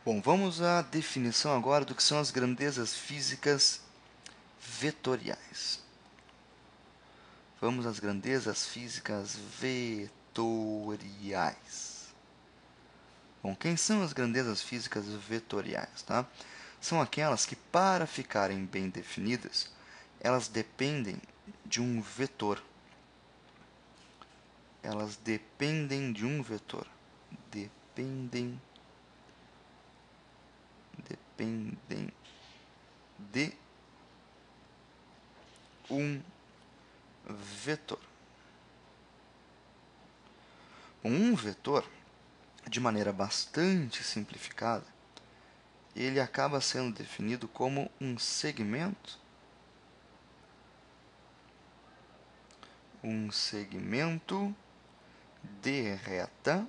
Bom, vamos à definição agora do que são as grandezas físicas vetoriais. Vamos às grandezas físicas vetoriais. Bom, quem são as grandezas físicas vetoriais, tá? São aquelas que, para ficarem bem definidas, elas dependem de um vetor. Elas dependem de um vetor. Dependem de um vetor. Um vetor, de maneira bastante simplificada, ele acaba sendo definido como um segmento de reta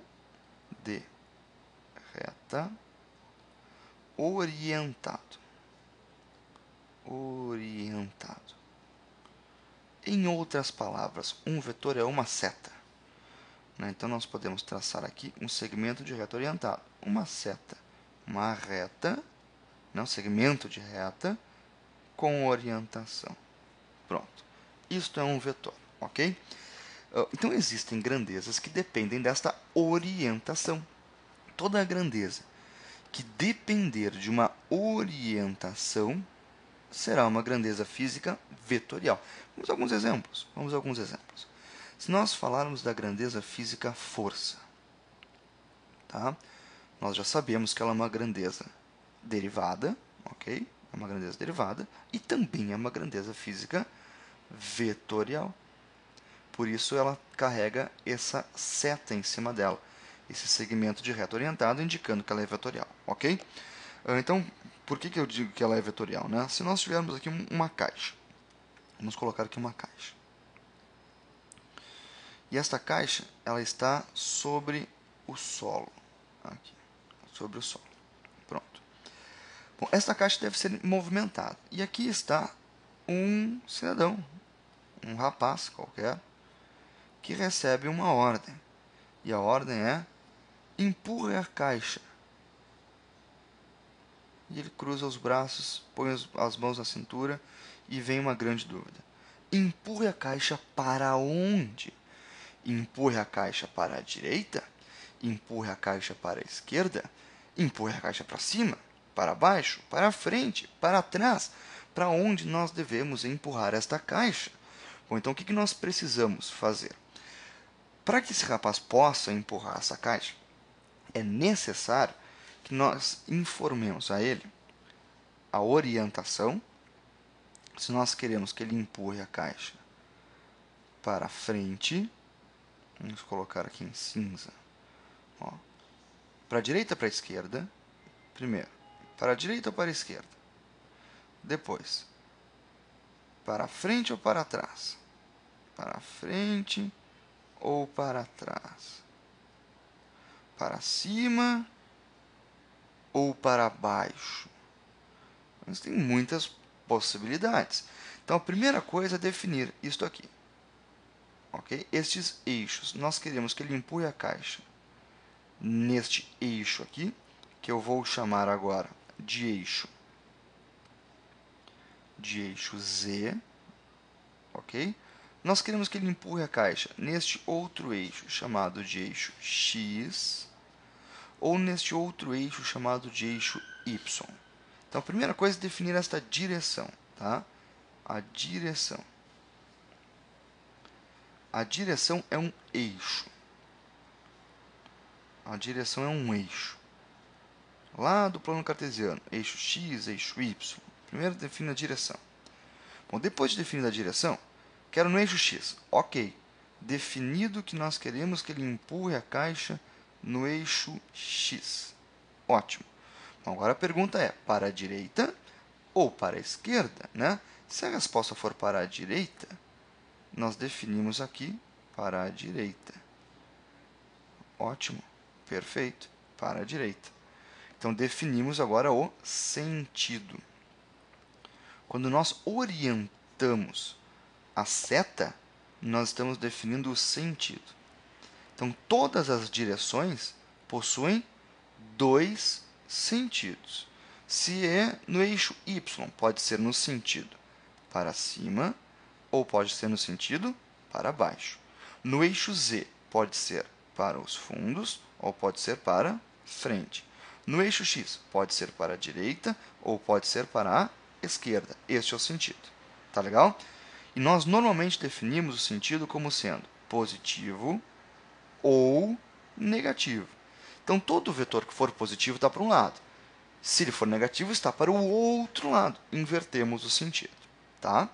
orientado. Em outras palavras, um vetor é uma seta, né? Então, nós podemos traçar aqui um segmento de reta orientado. Uma seta, uma reta, né? Um segmento de reta com orientação. Pronto. Isto é um vetor, ok? Então, existem grandezas que dependem desta orientação. Toda grandeza que depender de uma orientação será uma grandeza física vetorial. Vamos a alguns exemplos. Se nós falarmos da grandeza física força, tá? Nós já sabemos que ela é uma grandeza derivada, ok? É uma grandeza derivada e também é uma grandeza física vetorial. Por isso ela carrega essa seta em cima dela, esse segmento de reta orientado indicando que ela é vetorial, ok? Então, por que eu digo que ela é vetorial, né? Se nós tivermos aqui uma caixa, vamos colocar aqui uma caixa. E esta caixa, ela está sobre o solo. Aqui, sobre o solo. Pronto. Bom, esta caixa deve ser movimentada. E aqui está um cidadão, um rapaz qualquer, que recebe uma ordem. E a ordem é: empurre a caixa. E ele cruza os braços, põe as mãos na cintura e vem uma grande dúvida. Empurre a caixa para onde? Empurre a caixa para a direita? Empurre a caixa para a esquerda? Empurre a caixa para cima? Para baixo? Para frente? Para trás? Para onde nós devemos empurrar esta caixa? Bom, então o que nós precisamos fazer? Para que esse rapaz possa empurrar essa caixa, é necessário que nós informemos a ele a orientação. Se nós queremos que ele empurre a caixa para frente, vamos colocar aqui em cinza, ó, para a direita ou para a esquerda, primeiro, para a direita ou para a esquerda, depois, para frente ou para trás, para frente ou para trás, para cima ou para baixo. Mas tem muitas possibilidades. Então, a primeira coisa é definir isto aqui. Ok? Estes eixos, nós queremos que ele empurre a caixa neste eixo aqui, que eu vou chamar agora de eixo Z. Ok? Nós queremos que ele empurre a caixa neste outro eixo, chamado de eixo X, ou neste outro eixo, chamado de eixo Y. Então, a primeira coisa é definir esta direção, tá? A direção. A direção é um eixo. A direção é um eixo. Lá do plano cartesiano, eixo X, eixo Y. Primeiro define a direção. Bom, depois de definir a direção, quero no eixo X. Ok. Definido que nós queremos que ele empurre a caixa no eixo X. Ótimo. Bom, agora a pergunta é, para a direita ou para a esquerda, né? Se a resposta for para a direita, nós definimos aqui para a direita. Ótimo. Perfeito. Para a direita. Então, definimos agora o sentido. Quando nós orientamos a seta, nós estamos definindo o sentido. Então, todas as direções possuem dois sentidos. Se é no eixo y, pode ser no sentido para cima ou pode ser no sentido para baixo. No eixo z, pode ser para os fundos ou pode ser para frente. No eixo x, pode ser para a direita ou pode ser para a esquerda. Este é o sentido. Tá legal? E nós normalmente definimos o sentido como sendo positivo ou negativo. Então, todo vetor que for positivo está para um lado. Se ele for negativo, está para o outro lado. Invertemos o sentido. Tá?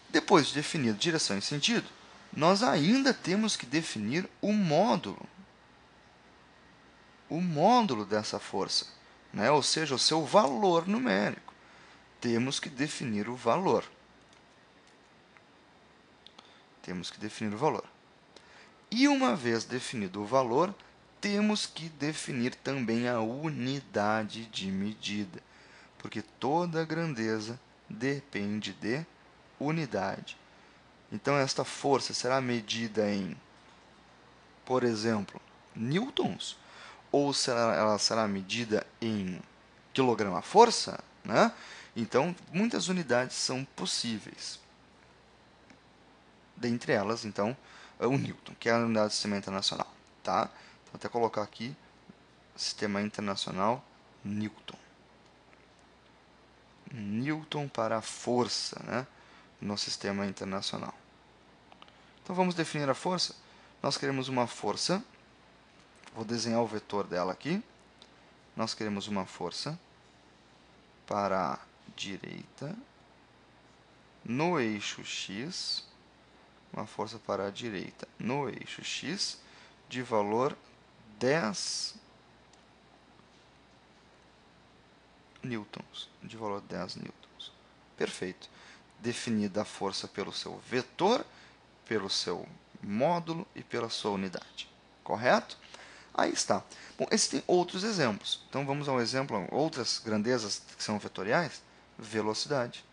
Depois de definido direção e sentido, nós ainda temos que definir o módulo. O módulo dessa força, né? Ou seja, o seu valor numérico. Temos que definir o valor. Temos que definir o valor. E uma vez definido o valor, temos que definir também a unidade de medida, porque toda grandeza depende de unidade. Então, esta força será medida em, por exemplo, newtons, ou ela será medida em quilograma-força, né? Então, muitas unidades são possíveis. Dentre elas, então, o Newton, que é a unidade do Sistema Internacional. Tá? Vou até colocar aqui, Sistema Internacional, Newton. Newton para a força, né, no Sistema Internacional. Então, vamos definir a força. Nós queremos uma força, vou desenhar o vetor dela aqui. Nós queremos uma força para a direita, no eixo x, uma força para a direita no eixo x, de valor 10 newtons, de valor 10 newtons. Perfeito. Definida a força pelo seu vetor, pelo seu módulo e pela sua unidade. Correto? Aí está. Bom, existem outros exemplos. Então vamos ao exemplo, outras grandezas que são vetoriais. Velocidade.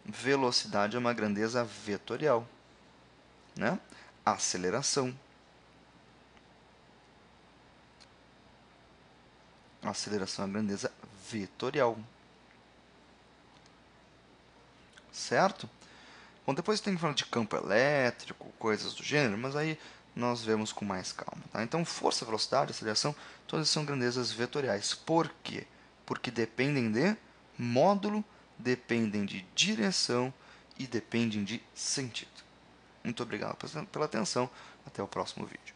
Velocidade é uma grandeza vetorial, né? Aceleração. Aceleração é uma grandeza vetorial. Certo? Bom, depois tem que falar de campo elétrico, coisas do gênero, mas aí nós vemos com mais calma. Tá? Então, força, velocidade, aceleração, todas são grandezas vetoriais. Por quê? Porque dependem de módulo, dependem de direção e dependem de sentido. Muito obrigado pela atenção. Até o próximo vídeo.